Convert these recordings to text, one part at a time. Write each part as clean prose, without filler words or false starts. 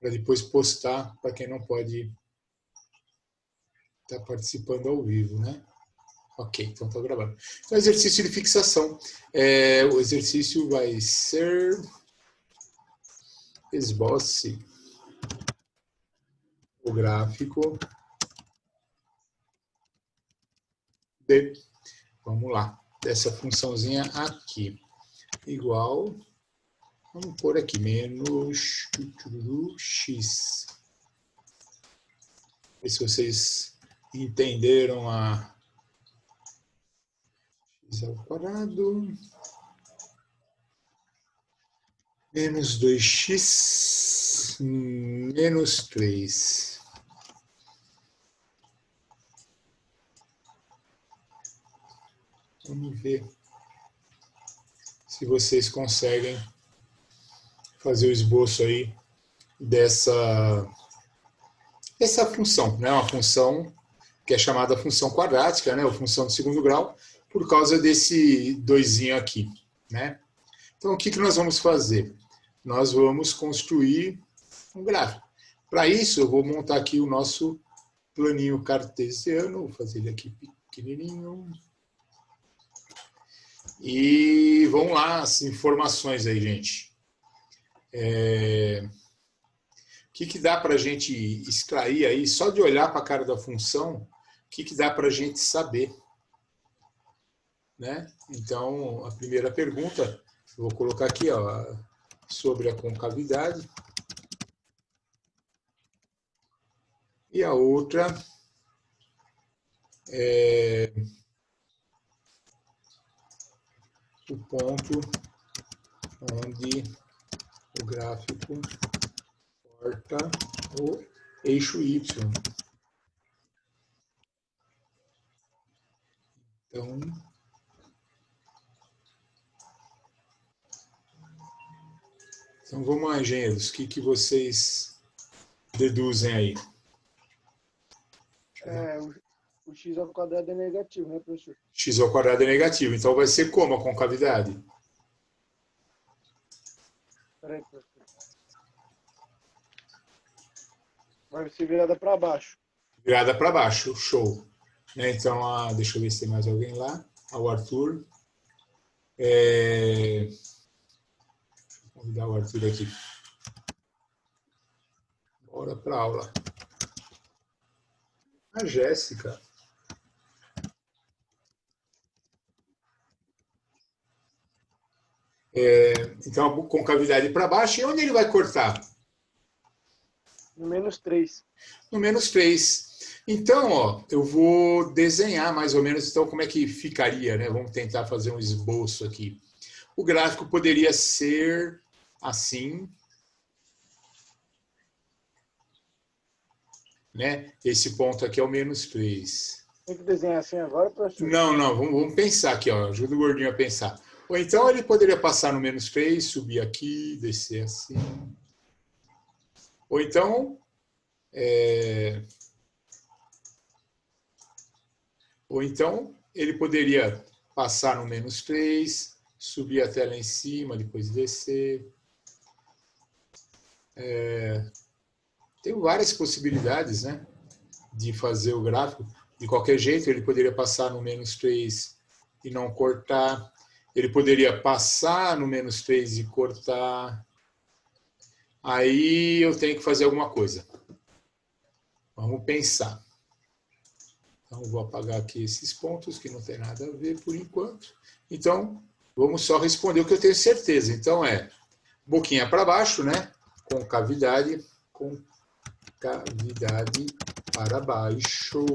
para depois postar para quem não pode estar participando ao vivo, né? Ok, então estou gravando. Então, exercício de fixação. O exercício vai ser esboce o gráfico de, vamos lá, dessa funçãozinha aqui, igual, vamos pôr aqui, menos x. Ver se vocês entenderam a x ao quadrado, menos 2x, menos 3. Vamos ver se vocês conseguem fazer o esboço aí dessa função, né? Uma função que é chamada função quadrática, né? Ou função de segundo grau, por causa desse doisinho aqui, né? Então, o que nós vamos fazer? Nós vamos construir um gráfico. Para isso, eu vou montar aqui o nosso planinho cartesiano, vou fazer ele aqui pequenininho. E vamos lá, as informações aí, gente. O que dá para a gente extrair aí, só de olhar para a cara da função, o que dá para a gente saber? Né? Então, a primeira pergunta, eu vou colocar aqui, ó, sobre a concavidade. E a outra é o ponto onde o gráfico corta o eixo Y. Então vamos lá, engenheiros. O que vocês deduzem aí? O x ao quadrado é negativo, né, professor? X ao quadrado é negativo. Então vai ser como a concavidade? Peraí, professor. Vai ser virada para baixo. Virada para baixo, show. Então, deixa eu ver se tem mais alguém lá. O Arthur. Vou convidar o Arthur aqui. Bora para a aula. A Jéssica. Então, a concavidade para baixo. E onde ele vai cortar? No menos 3. No menos 3. Então, ó, eu vou desenhar mais ou menos então como é que ficaria, né? Vamos tentar fazer um esboço aqui. O gráfico poderia ser assim, né? Esse ponto aqui é o menos 3. Tem que desenhar assim agora, professor? Não, vamos pensar aqui, ó. Ajuda o gordinho a pensar. Ou então ele poderia passar no menos 3, subir aqui, descer assim. Ou então, ele poderia passar no menos 3, subir até lá em cima, depois descer. Tem várias possibilidades, né, de fazer o gráfico. De qualquer jeito, ele poderia passar no menos 3 e não cortar. Ele poderia passar no menos 3 e cortar. Aí eu tenho que fazer alguma coisa. Vamos pensar. Então, vou apagar aqui esses pontos que não tem nada a ver por enquanto. Então, vamos só responder o que eu tenho certeza. Então, boquinha para baixo, né? Concavidade para baixo.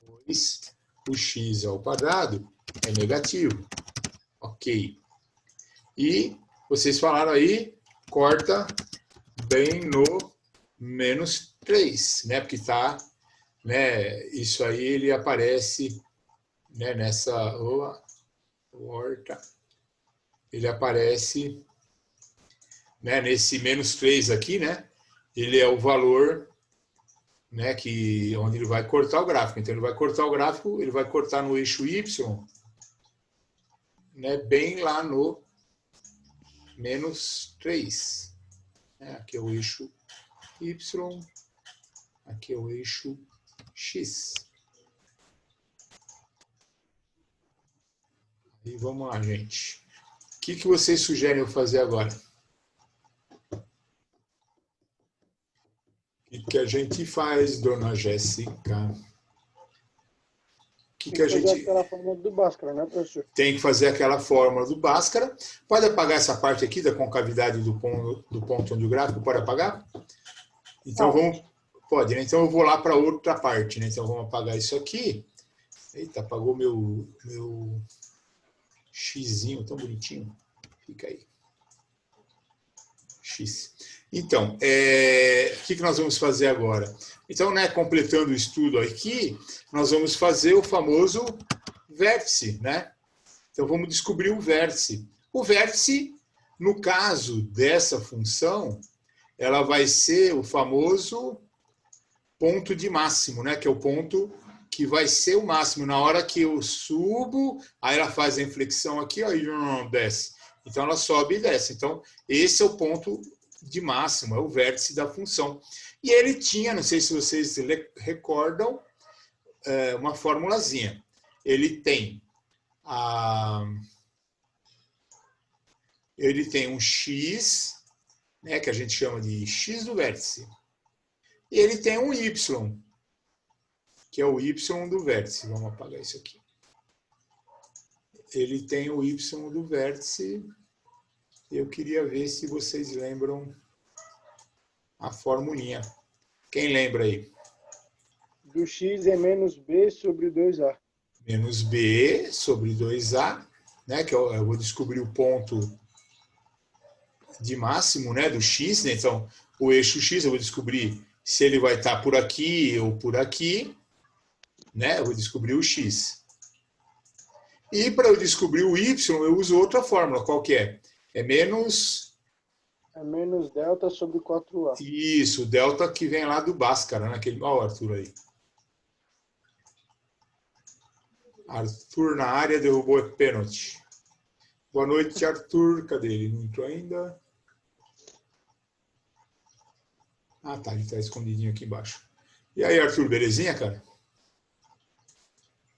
Pois o x ao quadrado é negativo. Ok. E vocês falaram aí, corta bem no menos 3, né? Porque está, né? Isso aí ele aparece, né? Nessa horta, ele aparece, né? Nesse menos 3 aqui, né? Ele é o valor, né? Onde ele vai cortar o gráfico. Então ele vai cortar o gráfico, ele vai cortar no eixo Y, né? Bem lá no menos 3. né? Aqui é o eixo Y, aqui é o eixo X. E vamos lá, gente. O que vocês sugerem eu fazer agora? O que a gente faz, dona Jéssica? Tem que A fazer gente aquela forma do Bhaskara, né, professor? tem que fazer aquela fórmula do Bhaskara. Pode apagar essa parte aqui da concavidade do ponto onde o gráfico pode apagar? Então vamos. Pode, né? Então eu vou lá para outra parte, né? Então vamos apagar isso aqui. Eita, apagou meu xizinho tão bonitinho. Fica aí. X. Então, o que nós vamos fazer agora? Então, né, completando o estudo aqui, nós vamos fazer o famoso vértice, né? Então, vamos descobrir o vértice. O vértice, no caso dessa função, ela vai ser o famoso ponto de máximo, né? Que é o ponto que vai ser o máximo. Na hora que eu subo, aí ela faz a inflexão aqui, ó, e desce. Então, ela sobe e desce. Então, esse é o ponto de máximo, é o vértice da função. E ele tinha, não sei se vocês recordam, uma formulazinha. Ele tem um x, né, que a gente chama de x do vértice. E ele tem um y, que é o y do vértice. Vamos apagar isso aqui. Ele tem o y do vértice. Eu queria ver se vocês lembram a formulinha. Quem lembra aí? Do x é menos b sobre 2a. Menos b sobre 2a, né? Que eu vou descobrir o ponto de máximo, né, do x, né? Então, o eixo x eu vou descobrir se ele vai estar por aqui ou por aqui, né? Eu vou descobrir o x. E para eu descobrir o y, eu uso outra fórmula. Qual que é? É menos delta sobre 4a. Isso, o delta que vem lá do Bhaskara, naquele. Olha o Arthur aí. Arthur na área derrubou o pênalti. Boa noite, Arthur. Cadê ele? Não entrou ainda? Ah, tá. Ele está escondidinho aqui embaixo. E aí, Arthur, belezinha, cara?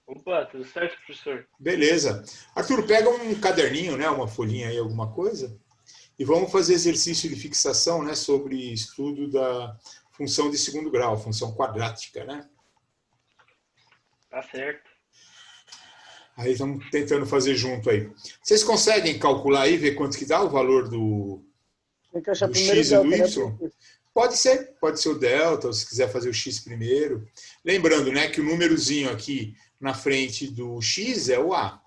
Opa, tudo certo, professor? Beleza. Arthur, pega um caderninho, né, uma folhinha aí, alguma coisa, e vamos fazer exercício de fixação, né, sobre estudo da função de segundo grau, função quadrática, né? Tá certo. Aí estamos tentando fazer junto aí. Vocês conseguem calcular aí, ver quanto que dá o valor do Tem que achar do primeiro x e do delta, y? né, professor? Pode ser o delta, ou se quiser fazer o x primeiro. Lembrando, né, que o númerozinho aqui na frente do x é o a.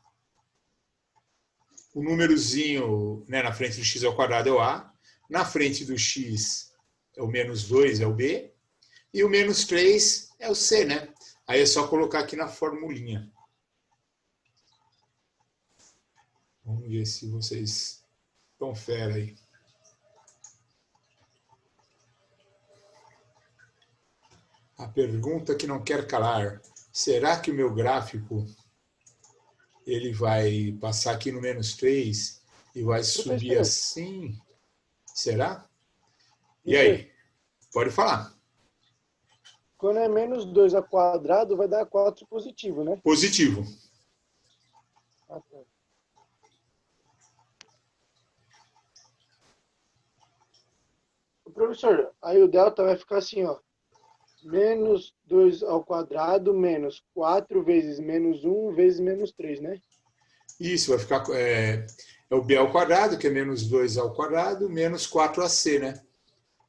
O númerozinho, né, na frente do x ao quadrado é o a. Na frente do x é o menos 2, é o b. E o menos 3 é o c, né? Aí é só colocar aqui na formulinha. Vamos ver se vocês estão fera aí. A pergunta que não quer calar. Será que o meu gráfico ele vai passar aqui no menos 3 e vai subir assim? Será? E aí? Pode falar. Quando é menos 2 ao quadrado, vai dar 4 positivo, né? Positivo. Ah, tá. Professor, aí o delta vai ficar assim, ó. Menos 2 ao quadrado menos 4 vezes menos 1 vezes menos 3, né? Isso, vai ficar... É o b ao quadrado, que é menos 2 ao quadrado, menos 4ac, né?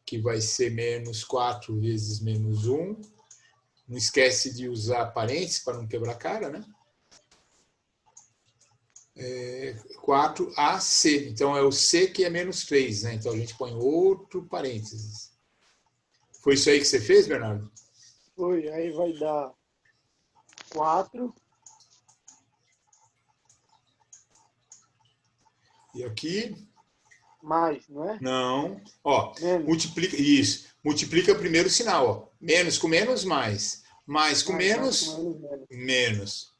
Que vai ser menos 4 vezes menos 1. Não esquece de usar parênteses para não quebrar a cara, né? 4ac. Então, é o c que é menos 3, né? Então, a gente põe outro parênteses. Foi isso aí que você fez, Bernardo? Foi, aí vai dar 4. E aqui? Mais, não é? Não. Ó, menos. multiplica. Isso. Multiplica primeiro o sinal, ó. Menos com menos, mais. Mais com menos, menos.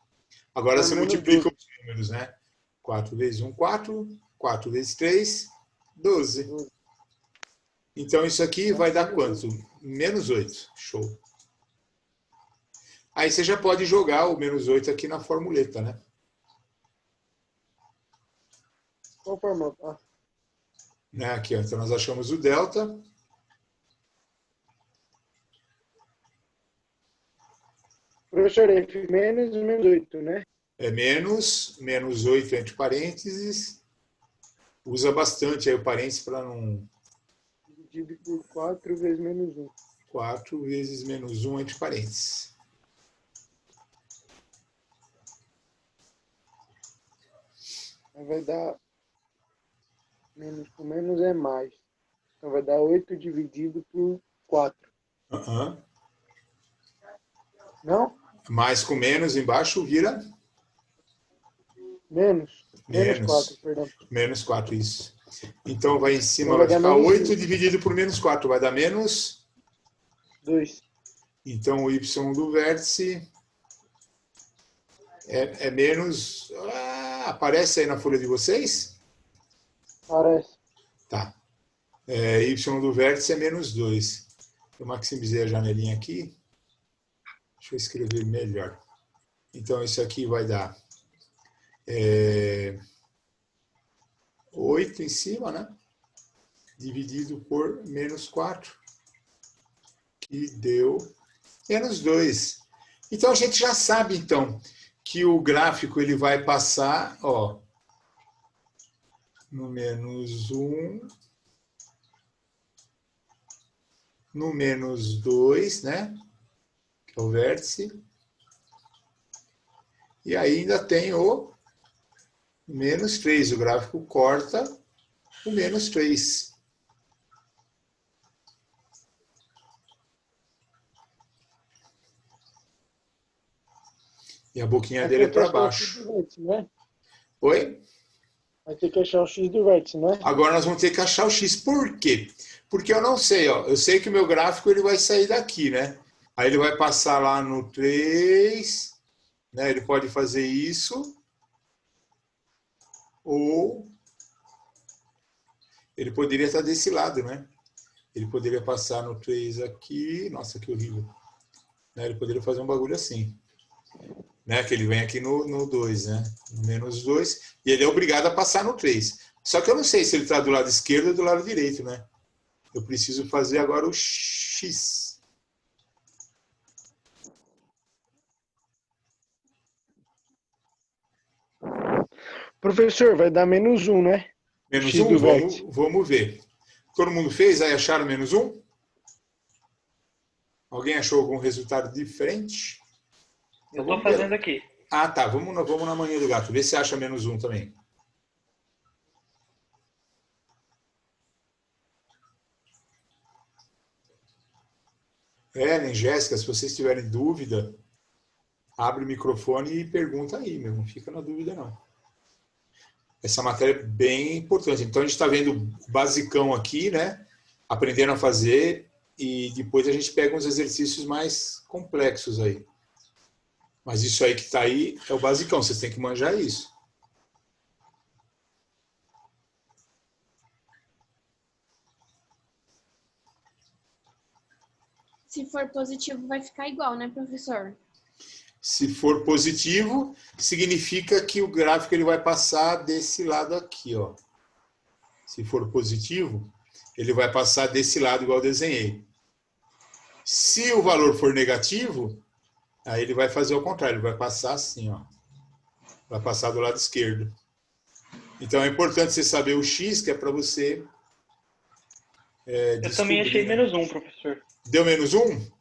Agora você multiplica os números, né? 4 vezes 1, 4. 4 vezes 3, 12. Então, isso aqui vai dar quanto? Menos 8. Show. Aí você já pode jogar o menos 8 aqui na formuleta, né? Qual forma? Ah, Né? Aqui, ó. Então, nós achamos o delta. professor, F menos 8, né? É menos 8 entre parênteses. Usa bastante aí o parênteses para não... Dividido por 4 vezes menos 1. 4 vezes menos 1 entre parênteses. Aí vai dar... Menos com menos é mais. Então vai dar 8 dividido por 4. Uhum. Não? Mais com menos embaixo vira... Menos. Menos Menos. 4, perdão. Menos 4, isso. Então, vai em cima, Então vai vai dar ficar menos 8 2. dividido por menos 4. Vai dar menos... 2. Então, o y do vértice é menos... aparece aí na folha de vocês? Parece. Tá. Y do vértice é menos 2. Eu maximizei a janelinha aqui. Deixa eu escrever melhor. Então, isso aqui vai dar 8 em cima, né? Dividido por menos 4, que deu menos 2. Então, a gente já sabe, então, que o gráfico ele vai passar, ó, no menos 1, no menos 2, né? Que é o vértice. E ainda tem o menos 3. O gráfico corta o menos 3. E a boquinha dele é para baixo. Vértice, né? Oi? Vai ter que achar o x do vértice, não é? Agora nós vamos ter que achar o x. Por quê? Porque eu não sei, ó. Eu sei que o meu gráfico ele vai sair daqui, né? Aí ele vai passar lá no 3, né? Ele pode fazer isso. Ou ele poderia estar desse lado, né? Ele poderia passar no 3 aqui. Nossa, que horrível. Né? Ele poderia fazer um bagulho assim. Né? Que ele vem aqui no 2, né? No menos 2. E ele é obrigado a passar no 3. Só que eu não sei se ele está do lado esquerdo ou do lado direito, né? Eu preciso fazer agora o x. Professor, vai dar menos 1, né? Menos X 1? do vértice. Vamos ver. Todo mundo fez? Aí acharam menos 1? Alguém achou algum resultado diferente? Eu estou fazendo aqui. Ah, tá. Vamos na manhã do gato. Vê se acha menos 1 também. Ellen, Jéssica, se vocês tiverem dúvida, abre o microfone e pergunta aí, meu. Não fica na dúvida, não. Essa matéria é bem importante. Então, a gente está vendo o basicão aqui, né? Aprendendo a fazer, e depois a gente pega uns exercícios mais complexos aí. Mas isso aí que está aí é o basicão, vocês têm que manjar isso. Se for positivo, vai ficar igual, né, professor? Se for positivo, significa que o gráfico ele vai passar desse lado aqui, ó. Se for positivo, ele vai passar desse lado igual eu desenhei. Se o valor for negativo, aí ele vai fazer o contrário, ele vai passar assim, ó. Vai passar do lado esquerdo. Então é importante você saber o x, que é para você Eu também achei né? menos 1, professor. Deu menos 1?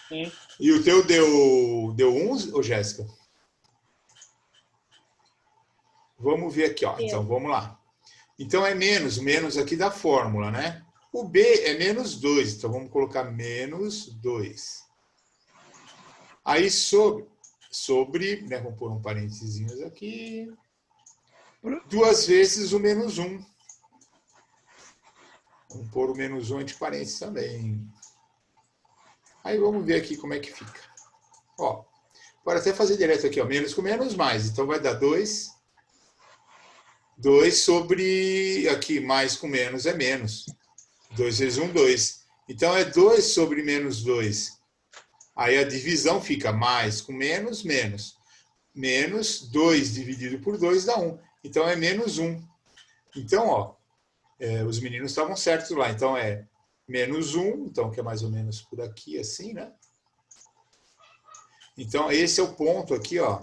Sim. E o teu deu 1, ô Jéssica? Vamos ver aqui, ó. Então, vamos lá. Então, é menos, o menos aqui da fórmula, né? O B é menos 2, então vamos colocar menos 2. Aí, sobre, né, vamos pôr um parênteses aqui, 2 vezes o menos 1. Vamos pôr o menos 1 entre parênteses também. Aí vamos ver aqui como é que fica. Ó, pode até fazer direto aqui, ó, menos com menos mais. Então vai dar 2. 2 sobre, aqui, mais com menos é menos. 2 vezes 1, 2. Então, é 2 sobre menos 2. Aí a divisão fica mais com menos, menos. Menos 2 dividido por 2 dá 1. Então, é menos 1. Então, ó, os meninos estavam certos lá. Então, é menos 1, então, que é mais ou menos por aqui, assim, né? Então, esse é o ponto aqui, ó.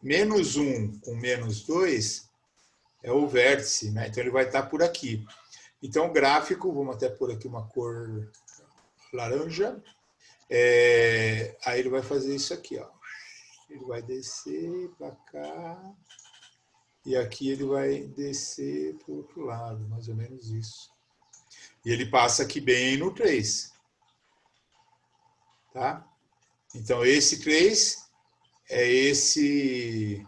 Menos 1 com menos 2 é o vértice, né? Então, ele vai estar por aqui. Então, o gráfico, vamos até pôr aqui uma cor laranja. Aí ele vai fazer isso aqui, ó. Ele vai descer para cá. E aqui ele vai descer para o outro lado, mais ou menos isso. E ele passa aqui bem no 3. Tá? Então, esse 3 é esse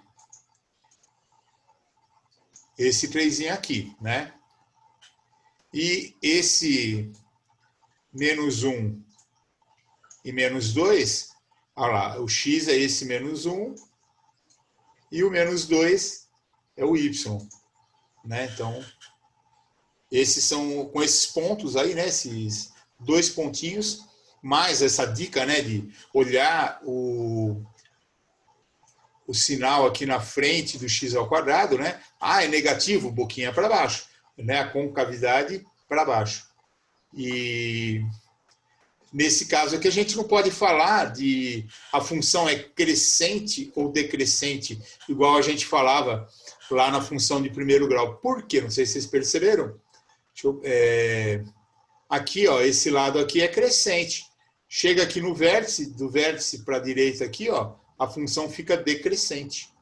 3 aqui, né? E esse menos 1 e menos 2, olha lá, o x é esse menos 1 e o menos 2 é o y, né? Então, esses são, com esses pontos aí, né? Esses 2 pontinhos, mais essa dica, né? De olhar o sinal aqui na frente do x ao quadrado, né? Ah, é negativo, boquinha para baixo, né? A concavidade para baixo. E nesse caso aqui a gente não pode falar de a função é crescente ou decrescente, igual a gente falava lá na função de primeiro grau. Por quê? Não sei se vocês perceberam. Aqui, ó, esse lado aqui é crescente. Chega aqui no vértice, do vértice para a direita aqui, ó, a função fica decrescente.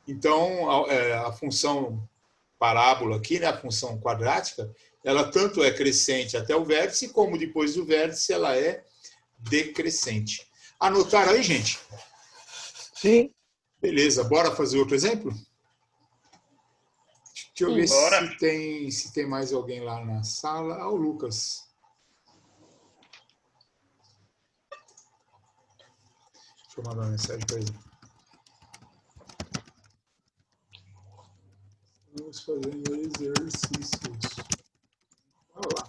Então, a função parábola aqui, né, a função quadrática, ela tanto é crescente até o vértice, como depois do vértice ela é decrescente. Anotaram aí, gente? Sim. Beleza, bora fazer outro exemplo? Deixa eu ver Bora. se tem mais alguém lá na sala. Ah, o Lucas. Deixa eu mandar uma mensagem para ele. Vamos fazendo exercícios. Olha lá.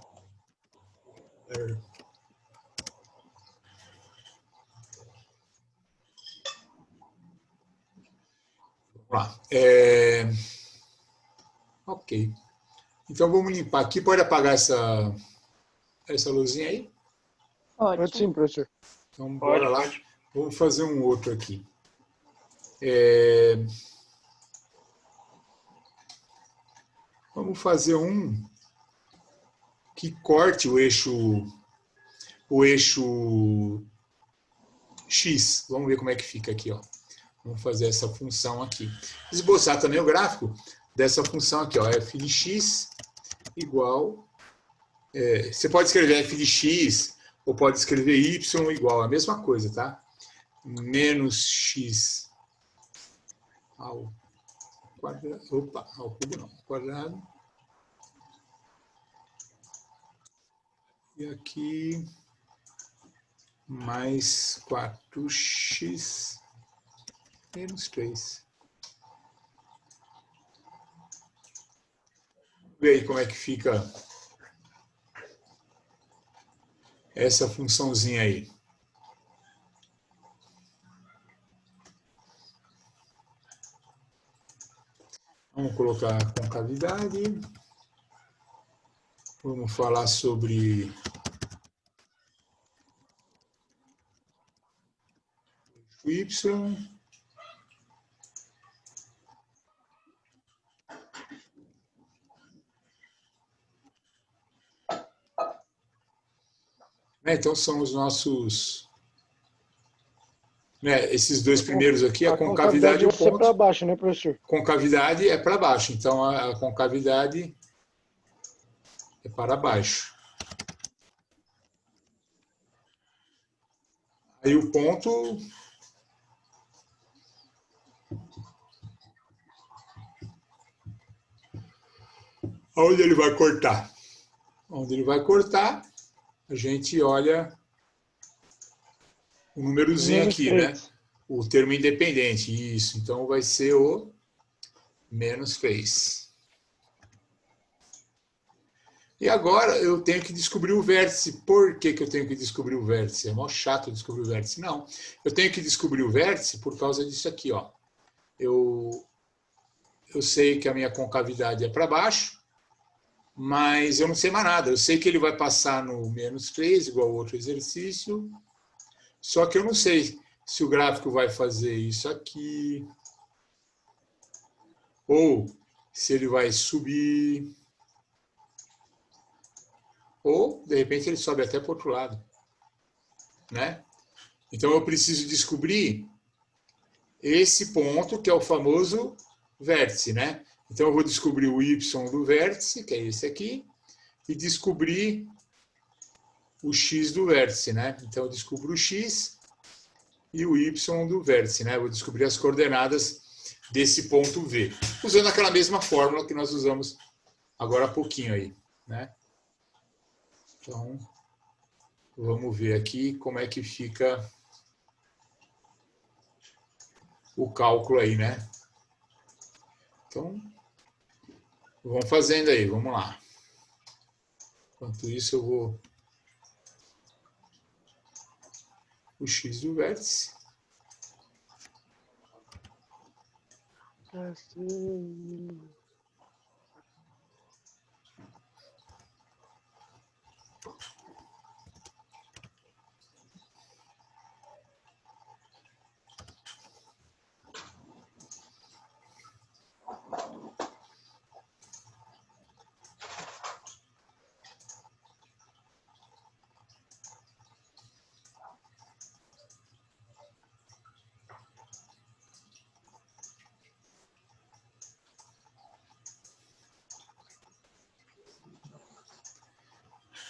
Vamos lá. Ok. Então vamos limpar aqui. Pode apagar essa luzinha aí? Pode sim, professor. Então bora lá. Pode. Vamos fazer um outro aqui. Vamos fazer um que corte o eixo X. Vamos ver como é que fica aqui, ó. Vamos fazer essa função aqui. Esboçar também o gráfico dessa função aqui, ó. F de x igual... você pode escrever f de x ou pode escrever y igual, a mesma coisa, tá? Menos x ao quadrado... Opa, ao cubo não, ao quadrado. E aqui... mais 4x menos 3. Vê aí como é que fica essa funçãozinha aí. Vamos colocar a concavidade. Vamos falar sobre y. Então são os nossos... esses dois primeiros aqui, a concavidade e o ponto. Para baixo, né, professor? Concavidade é para baixo, então a concavidade é para baixo. Aí o ponto... Onde ele vai cortar? Onde ele vai cortar, a gente olha o númerozinho aqui, né? O termo independente, isso. Então vai ser o menos 3. E agora eu tenho que descobrir o vértice. Por que eu tenho que descobrir o vértice? É mó chato descobrir o vértice. Não, eu tenho que descobrir o vértice por causa disso aqui, ó. Eu sei que a minha concavidade é para baixo, mas eu não sei mais nada. Eu sei que ele vai passar no -3, igual ao outro exercício, só que eu não sei se o gráfico vai fazer isso aqui, ou se ele vai subir, ou, de repente, ele sobe até para o outro lado, né? Então, eu preciso descobrir esse ponto, que é o famoso vértice, né? Então, eu vou descobrir o y do vértice, que é esse aqui, e descobrir o x do vértice, né? Então, eu descubro o x e o y do vértice, né? Eu vou descobrir as coordenadas desse ponto V, usando aquela mesma fórmula que nós usamos agora há pouquinho aí, né? Então, vamos ver aqui como é que fica o cálculo aí, né? Então, vamos fazendo aí, vamos lá. Enquanto isso, eu vou... o x do vértice.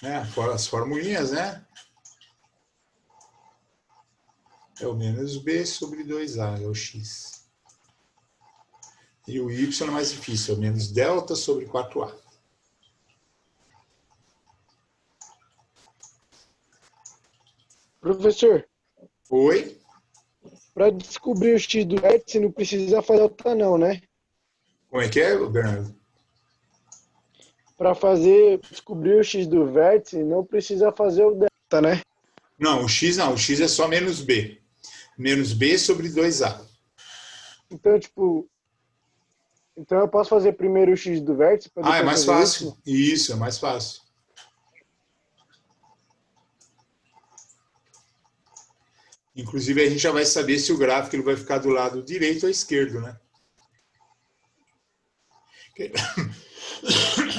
Né? As formulinhas, né? É o menos b sobre 2a, é o x. E o y é mais difícil, é o menos delta sobre 4a. Professor, Oi? para descobrir o x do vértice não precisa fazer delta não, né? Como é que é, Bernardo? Para descobrir o x do vértice não precisa fazer o delta, né? Não, o x é só menos b. Menos b sobre 2a. Então, tipo, então eu posso fazer primeiro o x do vértice para depois É mais fazer fácil. isso? Isso, é mais fácil. Inclusive, a gente já vai saber se o gráfico ele vai ficar do lado direito ou esquerdo, né?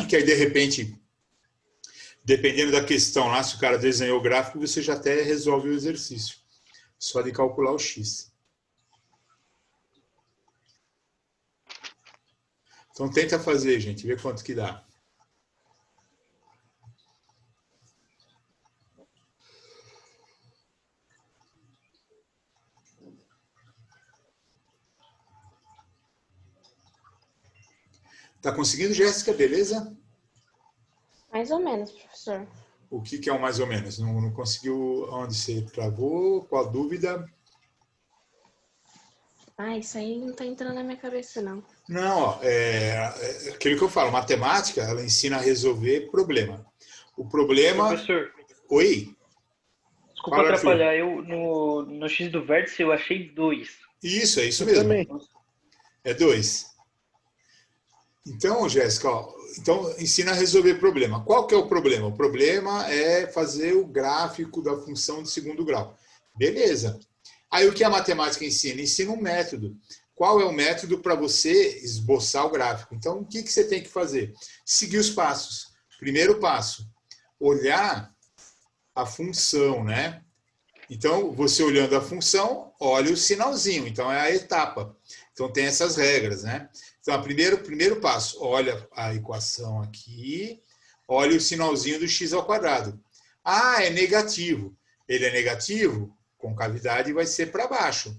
Que aí, de repente, dependendo da questão lá, se o cara desenhou o gráfico, você já até resolve o exercício. Só de calcular o x. Então, tenta fazer, gente. Vê quanto que dá. Tá conseguindo, Jéssica? Beleza? Mais ou menos, professor. O que é o mais ou menos? Não conseguiu onde você travou? Qual a dúvida? Isso aí não tá entrando na minha cabeça, não. Não, ó, aquilo que eu falo, matemática, ela ensina a resolver problema. O problema... Professor, Oi? desculpa Fala, atrapalhar. Arthur. Eu, no X do vértice, eu achei 2. Isso, é isso Eu mesmo. também. É 2. Então, Jéssica, ó, então ensina a resolver problema. Qual que é o problema? O problema é fazer o gráfico da função de segundo grau. Beleza. Aí o que a matemática ensina? Ensina um método. Qual é o método para você esboçar o gráfico? Então, o que você tem que fazer? Seguir os passos. Primeiro passo, olhar a função, né? Então, você olhando a função, olha o sinalzinho. Então, é a etapa. Então, tem essas regras, né? Então, primeiro passo, olha a equação aqui, olha o sinalzinho do x ao quadrado. É negativo. Ele é negativo, concavidade vai ser para baixo.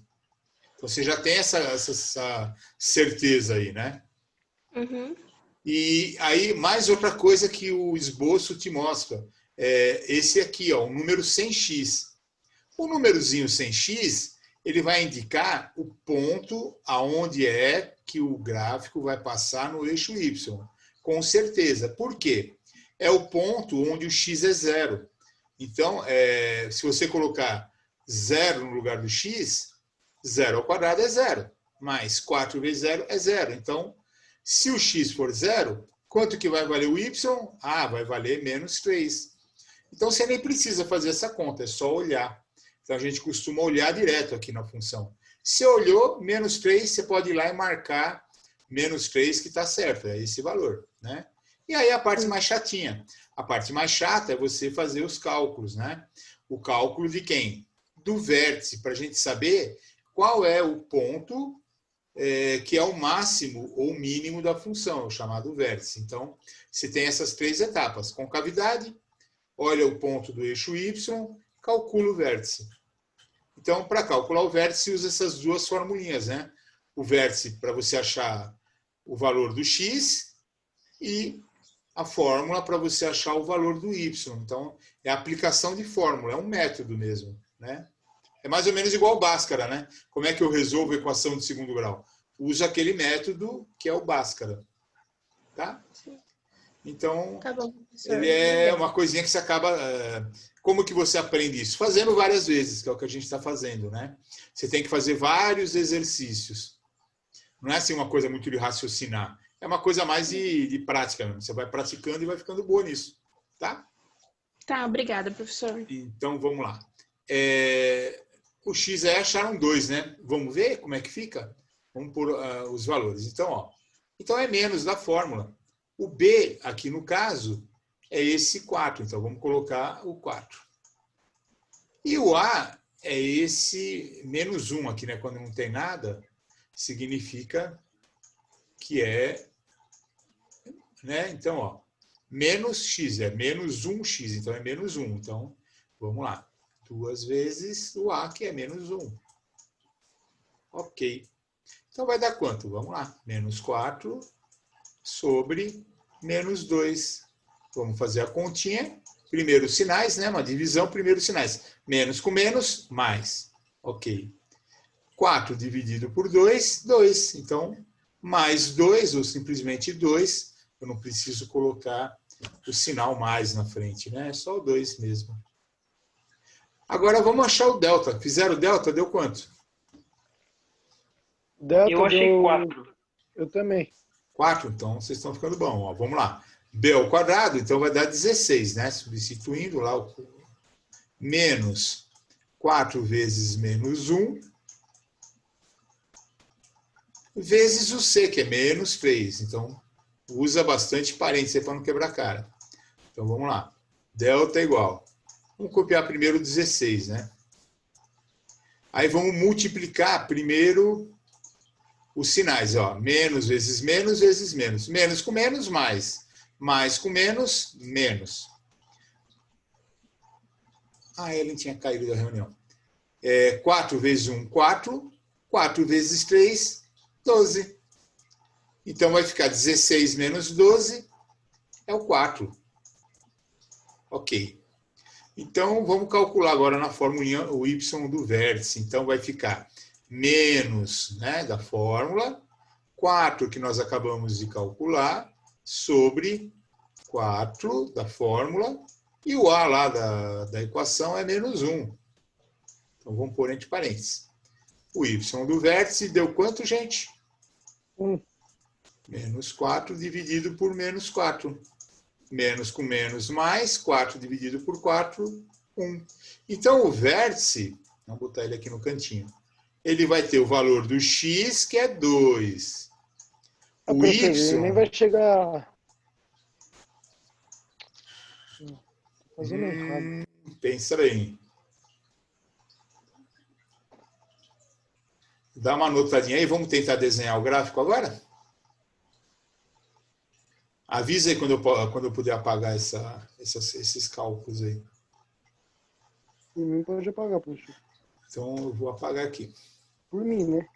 Então, você já tem essa certeza aí, né? Uhum. E aí, mais outra coisa que o esboço te mostra. Esse aqui, ó, o número sem x. O númerozinho sem x, ele vai indicar o ponto aonde é que o gráfico vai passar no eixo y. Com certeza. Por quê? é o ponto onde o x é zero. Então, se você colocar zero no lugar do x, 0 ao quadrado é zero, mais 4 vezes zero é zero. Então, se o x for zero, quanto que vai valer o y? Ah, vai valer menos 3. Então, você nem precisa fazer essa conta, é só olhar. Então, a gente costuma olhar direto aqui na função. Se olhou, menos 3, você pode ir lá e marcar menos 3, que está certo, é esse valor, né? E aí a parte mais chatinha. A parte mais chata é você fazer os cálculos, né? O cálculo de quem? Do vértice, para a gente saber qual é o ponto que é o máximo ou mínimo da função, o chamado vértice. Então, você tem essas 3 etapas. Concavidade, olha o ponto do eixo y, calcula o vértice. Então, para calcular o vértice, usa essas duas formulinhas, né? O vértice para você achar o valor do x e a fórmula para você achar o valor do y. Então, é a aplicação de fórmula, é um método mesmo, né? É mais ou menos igual ao Bhaskara, né? Como é que eu resolvo a equação de segundo grau? Uso aquele método que é o Bhaskara, tá? Então, Tá bom, professor. ele é uma coisinha que você acaba... Como que você aprende isso? Fazendo várias vezes, que é o que a gente está fazendo, né? Você tem que fazer vários exercícios. Não é assim uma coisa muito de raciocinar. É uma coisa mais de prática mesmo. Você vai praticando e vai ficando boa nisso, tá? Tá, obrigada, professor. Então, vamos lá. O x aí acharam 2, né? Vamos ver como é que fica? Vamos pôr os valores. Então, então é menos da fórmula. O b, aqui no caso, é esse 4. Então, vamos colocar o 4. E o a é esse menos 1 aqui, né? Quando não tem nada, significa que é... Né? Então, menos x, é menos 1x. Então, é menos 1. Então, vamos lá. 2 vezes o a, que é menos 1. Ok. Então, vai dar quanto? Vamos lá. Menos 4 sobre menos 2. Vamos fazer a continha. Primeiro sinais, né? Uma divisão, primeiro sinais. Menos com menos, mais. Ok. 4 dividido por 2, 2. Então, mais 2, ou simplesmente 2. Eu não preciso colocar o sinal mais na frente, né? É só o 2 mesmo. Agora vamos achar o delta. Fizeram o delta, deu quanto? Delta Eu achei deu... 4. Eu também. 4, então vocês estão ficando bom. Vamos lá. B ao quadrado, então vai dar 16, né? Substituindo lá o menos 4 vezes menos 1, vezes o C, que é menos 3. Então, usa bastante parênteses para não quebrar a cara. Então, vamos lá. Delta é igual. Vamos copiar primeiro 16, né? Aí vamos multiplicar primeiro os sinais, menos vezes menos vezes menos. Menos com menos, mais. Mais com menos, menos. Ele tinha caído da reunião. 4 vezes 1, 4. 4 vezes 3, 12. Então vai ficar 16 menos 12 é o 4. Ok. Então vamos calcular agora na fórmula o y do vértice. Então vai ficar menos, né, da fórmula, 4 que nós acabamos de calcular, sobre 4 da fórmula, e o a lá da equação é menos 1. Então vamos pôr entre parênteses. O y do vértice deu quanto, gente? 1. Menos 4 dividido por menos 4. Menos com menos mais, 4 dividido por 4, 1. Então o vértice, vamos botar ele aqui no cantinho, ele vai ter o valor do x, que é 2. O Professor, y... ele nem vai chegar... Fazendo errado. Pensa bem. Dá uma anotadinha aí, vamos tentar desenhar o gráfico agora? Avisa aí quando eu puder apagar esses cálculos aí. Por mim pode apagar, professor. Então eu vou apagar aqui. Por mim, né?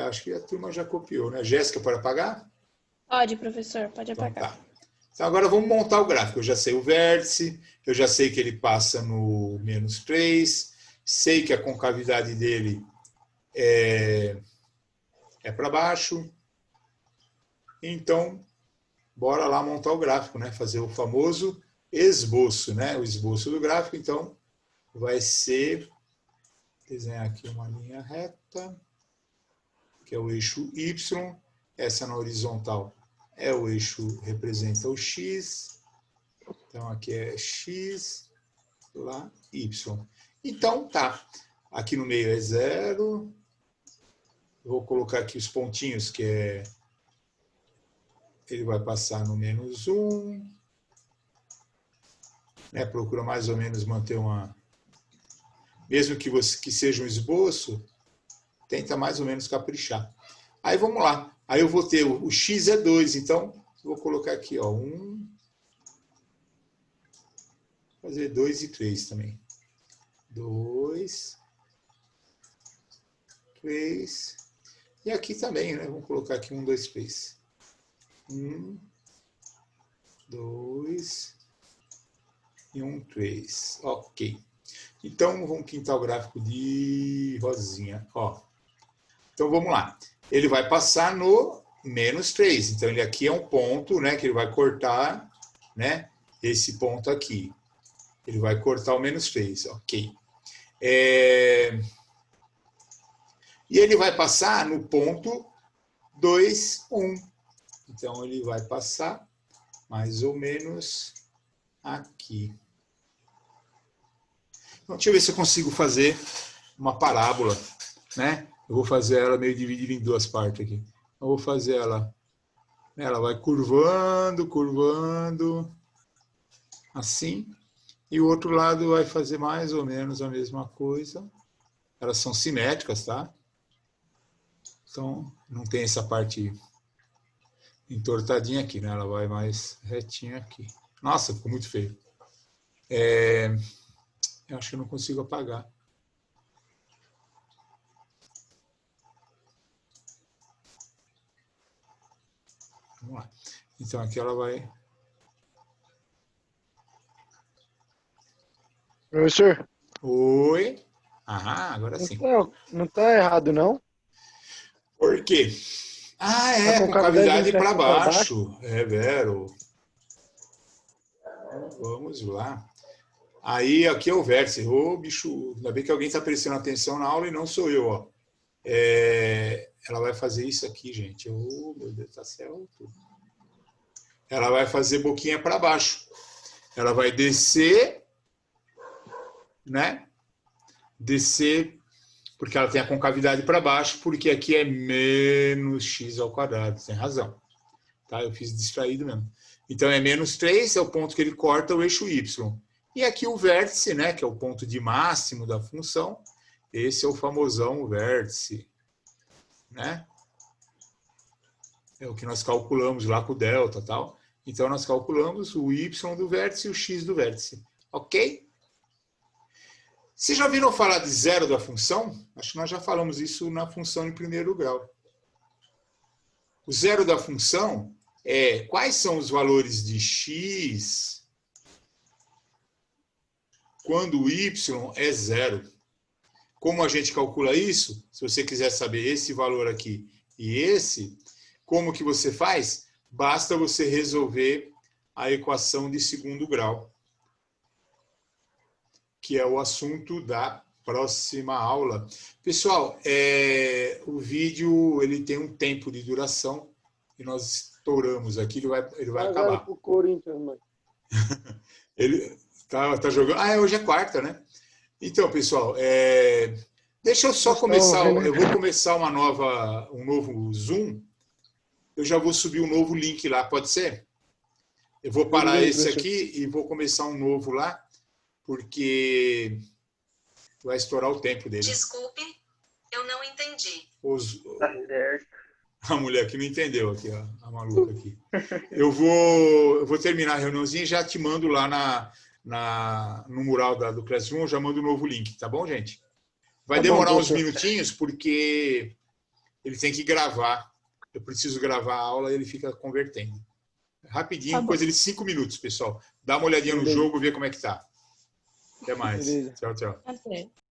Acho que a turma já copiou, né? Jéssica, pode apagar? Pode, professor, pode Então apagar. tá. Então agora vamos montar o gráfico. Eu já sei o vértice, eu já sei que ele passa no menos 3, sei que a concavidade dele é para baixo. Então, bora lá montar o gráfico, né? Fazer o famoso esboço, né? O esboço do gráfico, então, vai ser desenhar aqui uma linha reta, que é o eixo Y. Essa na horizontal é o eixo, representa o X. Então, aqui é X, lá, Y. Então, tá. Aqui no meio é 0. Vou colocar aqui os pontinhos, que é... Ele vai passar no -1. Né? Procura mais ou menos manter uma... Mesmo que seja um esboço, tenta mais ou menos caprichar. Aí vamos lá. Aí eu vou ter o X é 2, então vou colocar aqui, ó, 1, fazer 2 e 3 também. 2, 3, e aqui também, né? Vamos colocar aqui 1, 2, 3. 1, 2 e 1, 3. Ok. Então, vamos pintar o gráfico de rosinha. Ó. Então, vamos lá. Ele vai passar no -3. Então, ele aqui é um ponto, né, que ele vai cortar, né, esse ponto aqui. Ele vai cortar o -3. Ok. E ele vai passar no ponto 2, 1. Então, ele vai passar mais ou menos aqui. Então, deixa eu ver se eu consigo fazer uma parábola, né? Eu vou fazer ela meio dividida em duas partes aqui. Eu vou fazer ela, ela vai curvando, curvando, assim. E o outro lado vai fazer mais ou menos a mesma coisa. Elas são simétricas, tá? Então, não tem essa parte entortadinha aqui, né? Ela vai mais retinha aqui. Nossa, ficou muito feio. Eu acho que eu não consigo apagar. Vamos lá. Então, aqui ela vai... Professor, Oi? Ah, agora sim. não tá errado, não? Por quê? Ah, é, A com cavidade para para baixo. É, Vero. Vamos lá. Aí, aqui é o vértice. Ô, bicho, ainda bem que alguém está prestando atenção na aula e não sou eu, ó. Ela vai fazer isso aqui, gente. Ô, meu Deus, tá certo. Ela vai fazer boquinha para baixo. Ela vai descer, né? Descer, porque ela tem a concavidade para baixo, porque aqui é -x². Tem razão. Tá? Eu fiz distraído mesmo. Então, é -3, é o ponto que ele corta o eixo Y. E aqui o vértice, né, que é o ponto de máximo da função, esse é o famosão vértice, né? É o que nós calculamos lá com o delta e tal. Então, nós calculamos o Y do vértice e o X do vértice. Ok? Vocês já ouviram falar de zero da função? Acho que nós já falamos isso na função em primeiro grau. O zero da função é quais são os valores de x quando o y é zero. Como a gente calcula isso? Se você quiser saber esse valor aqui e esse, como que você faz? Basta você resolver a equação de segundo grau, que é o assunto da próxima aula. Pessoal, o vídeo ele tem um tempo de duração e nós estouramos aqui, ele vai acabar. Pro Corinthians, mano. Ele tá jogando. Ah, hoje é quarta, né? Então, pessoal, deixa eu só começar. Eu vou começar um novo Zoom. Eu já vou subir um novo link lá, pode ser? Eu vou parar esse aqui e vou começar um novo lá, porque vai estourar o tempo dele. Desculpe, eu não entendi. Tá certo. A mulher que não entendeu aqui, ó, a maluca aqui. Eu vou terminar a reuniãozinha e já te mando lá no mural do Classroom, eu já mando o novo link, tá bom, gente? Vai demorar uns minutinhos, porque ele tem que gravar. Eu preciso gravar a aula e ele fica convertendo. Rapidinho, coisa de 5 minutos, pessoal. Dá uma olhadinha no jogo, ver como é que tá. Até mais. Tchau, tchau. Tá certo.